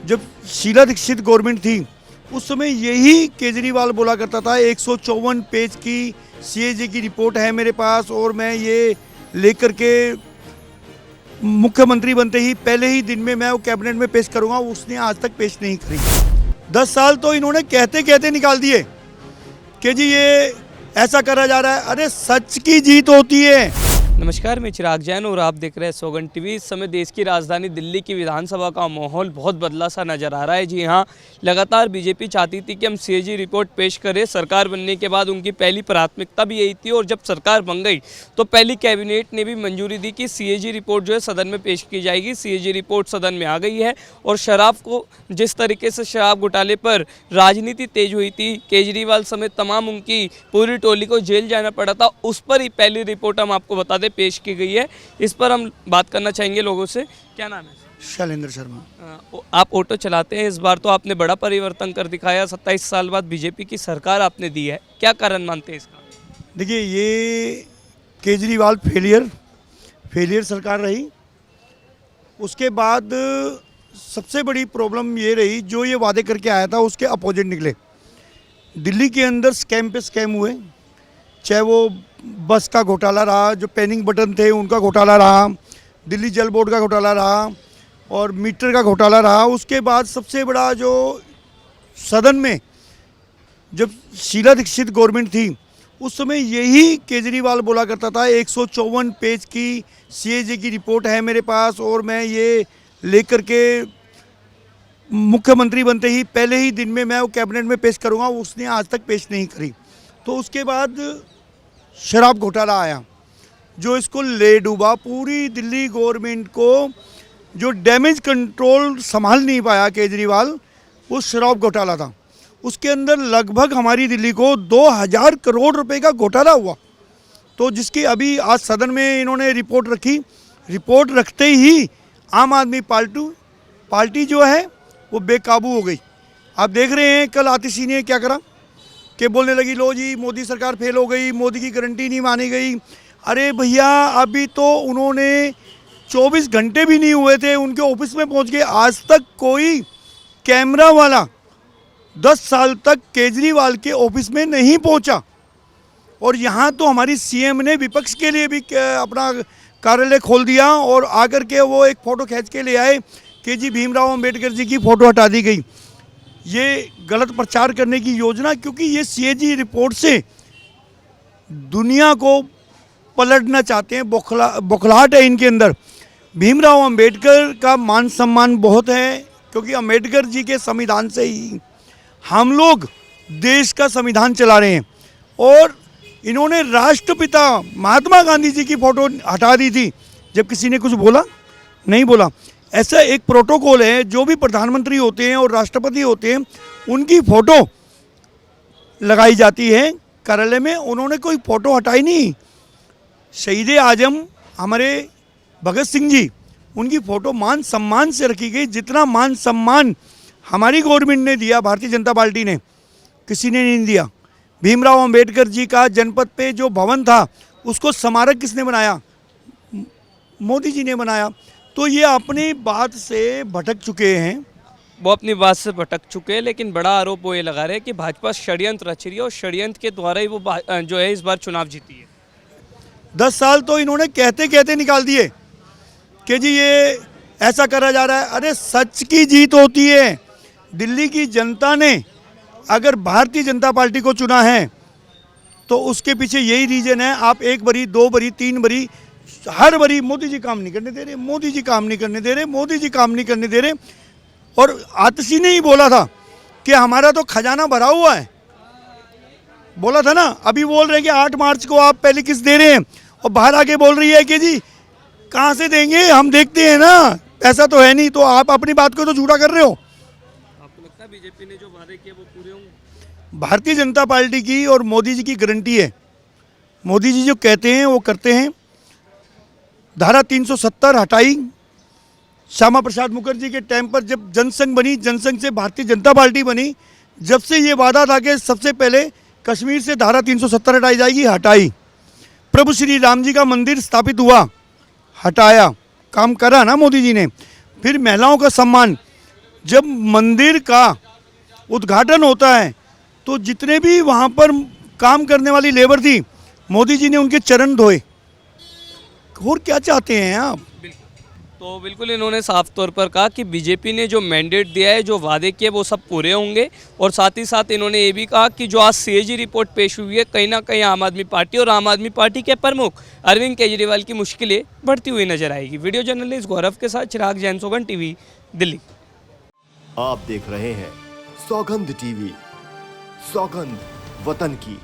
जब शीला दीक्षित गवर्नमेंट थी उस समय यही केजरीवाल बोला करता था 154 पेज की सीएजी की रिपोर्ट है मेरे पास और मैं ये लेकर के मुख्यमंत्री बनते ही पहले ही दिन में मैं वो कैबिनेट में पेश करूंगा। उसने आज तक पेश नहीं करी। 10 साल तो इन्होंने कहते कहते निकाल दिए कि जी ये ऐसा करा जा रहा है। अरे सच की जीत होती है। नमस्कार, मैं चिराग जैन और आप देख रहे हैं सौगन टीवी। इस समय देश की राजधानी दिल्ली की विधानसभा का माहौल बहुत बदला सा नज़र आ रहा है। जी हाँ, लगातार बीजेपी चाहती थी कि हम सीएजी रिपोर्ट पेश करें। सरकार बनने के बाद उनकी पहली प्राथमिकता भी यही थी और जब सरकार बन गई तो पहली कैबिनेट ने भी मंजूरी दी कि सीएजी रिपोर्ट जो है सदन में पेश की जाएगी। सीएजी रिपोर्ट सदन में आ गई है और शराब को जिस तरीके से शराब घोटाले पर राजनीति तेज हुई थी, केजरीवाल समेत तमाम उनकी पूरी टोली को जेल जाना पड़ा था, उस पर ही पहली रिपोर्ट हम आपको बता दें पेश की गई है। इस पर हम बात करना चाहेंगे लोगों से। क्या नाम है? शैलेंद्र शर्मा। आप ऑटो चलाते हैं, इस बार तो आपने बड़ा परिवर्तन कर दिखाया। 27 साल बाद बीजेपी की सरकार आपने दी है, क्या कारण मानते हैं इसका? देखिए, ये केजरीवाल फेलियर सरकार रही। उसके बाद सबसे बड़ी प्रॉब्लम ये रही, जो ये वादे करके आया था उसके अपोजिट निकले। दिल्ली के अंदर स्कैम पे स्कैम हुए, चाहे वो बस का घोटाला रहा, जो पैनिंग बटन थे उनका घोटाला रहा, दिल्ली जल बोर्ड का घोटाला रहा और मीटर का घोटाला रहा। उसके बाद सबसे बड़ा जो सदन में जब शीला दीक्षित गवर्नमेंट थी उस समय यही केजरीवाल बोला करता था 154 पेज की सीएजी की रिपोर्ट है मेरे पास और मैं ये लेकर के मुख्यमंत्री बनते ही पहले ही दिन में मैं वो कैबिनेट में पेश करूंगा। उसने आज तक पेश नहीं करी। तो उसके बाद शराब घोटाला आया जो इसको ले डूबा। पूरी दिल्ली गवर्नमेंट को जो डैमेज कंट्रोल संभाल नहीं पाया केजरीवाल, वो शराब घोटाला था। उसके अंदर लगभग हमारी दिल्ली को 2000 करोड़ रुपए का घोटाला हुआ। तो जिसकी अभी आज सदन में इन्होंने रिपोर्ट रखी। रिपोर्ट रखते ही आम आदमी पार्टी जो है वो बेकाबू हो गई। आप देख रहे हैं कल आतिशी ने क्या करा कि बोलने लगी लो जी मोदी सरकार फेल हो गई, मोदी की गारंटी नहीं मानी गई। अरे भैया, अभी तो उन्होंने 24 घंटे भी नहीं हुए थे उनके ऑफिस में पहुंच गए। आज तक कोई कैमरा वाला 10 साल तक केजरीवाल के ऑफिस में नहीं पहुंचा। और यहाँ तो हमारी सीएम ने विपक्ष के लिए भी अपना कार्यालय खोल दिया और आकर के वो एक फ़ोटो खींच के ले आए कि जी भीमराव अंबेडकर जी की फ़ोटो हटा दी गई। ये गलत प्रचार करने की योजना, क्योंकि ये सीएजी रिपोर्ट से दुनिया को पलटना चाहते हैं। बौखलाहट है इनके अंदर। भीमराव अंबेडकर का मान सम्मान बहुत है, क्योंकि अंबेडकर जी के संविधान से ही हम लोग देश का संविधान चला रहे हैं। और इन्होंने राष्ट्रपिता महात्मा गांधी जी की फ़ोटो हटा दी थी जब किसी ने कुछ बोला नहीं बोला। ऐसा एक प्रोटोकॉल है, जो भी प्रधानमंत्री होते हैं और राष्ट्रपति होते हैं उनकी फ़ोटो लगाई जाती है कार्यालय में। उन्होंने कोई फ़ोटो हटाई नहीं। शहीद आजम हमारे भगत सिंह जी, उनकी फ़ोटो मान सम्मान से रखी गई। जितना मान सम्मान हमारी गवर्नमेंट ने दिया, भारतीय जनता पार्टी ने, किसी ने नहीं दिया। भीमराव अंबेडकर जी का जनपद पे जो भवन था उसको स्मारक किसने बनाया? मोदी जी ने बनाया। तो ये अपनी बात से भटक चुके हैं। वो अपनी बात से भटक चुके हैं, लेकिन बड़ा आरोप वो ये लगा रहे हैं कि भाजपा षड्यंत्र रच रही है और षड्यंत्र के द्वारा ही वो जो है इस बार चुनाव जीती है। 10 साल तो इन्होंने कहते कहते निकाल दिए कि जी ये ऐसा करा जा रहा है। अरे सच की जीत होती है। दिल्ली की जनता ने अगर भारतीय जनता पार्टी को चुना है तो उसके पीछे यही रीज़न है। आप 1 बारी 2 बारी 3 बारी हर बारी मोदी जी काम नहीं करने दे रहे, मोदी जी काम नहीं करने दे रहे, मोदी जी काम नहीं करने दे रहे। और आतिशी ने ही बोला था कि हमारा तो खजाना भरा हुआ है, बोला था ना। अभी बोल रहे हैं कि 8 मार्च को आप पहली किस्त दे रहे हैं और बाहर आके बोल रही है कि जी कहाँ से देंगे, हम देखते हैं ना, ऐसा तो है नहीं। तो आप अपनी बात को तो झूठा कर रहे हो। आपको लगता है बीजेपी ने जो वादे किए वो पूरे होंगे? भारतीय जनता पार्टी की और मोदी जी की गारंटी है। मोदी जी जो कहते हैं वो करते हैं। धारा 370 हटाई श्यामा प्रसाद मुखर्जी के टाइम पर, जब जनसंघ बनी, जनसंघ से भारतीय जनता पार्टी बनी। जब से ये वादा था कि सबसे पहले कश्मीर से धारा 370 हटाई जाएगी, हटाई। प्रभु श्री राम जी का मंदिर स्थापित हुआ, हटाया। काम करा ना मोदी जी ने। फिर महिलाओं का सम्मान, जब मंदिर का उद्घाटन होता है तो जितने भी वहाँ पर काम करने वाली लेबर थी, मोदी जी ने उनके चरण धोए। और क्या चाहते हैं आप? तो बिल्कुल इन्होंने साफ तौर पर कहा कि बीजेपी ने जो मैंडेट दिया है, जो वादे किए, वो सब पूरे होंगे। और साथ ही साथ इन्होंने ये भी कहा कि जो आज सीएजी रिपोर्ट पेश हुई है, कहीं ना कहीं आम आदमी पार्टी और आम आदमी पार्टी के प्रमुख अरविंद केजरीवाल की मुश्किलें बढ़ती हुई नजर आएगी। वीडियो जर्नलिस्ट गौरव के साथ चिराग जैन, सौगंध टीवी, दिल्ली। आप देख रहे हैं सौगंध टीवी, सौगंध वतन की।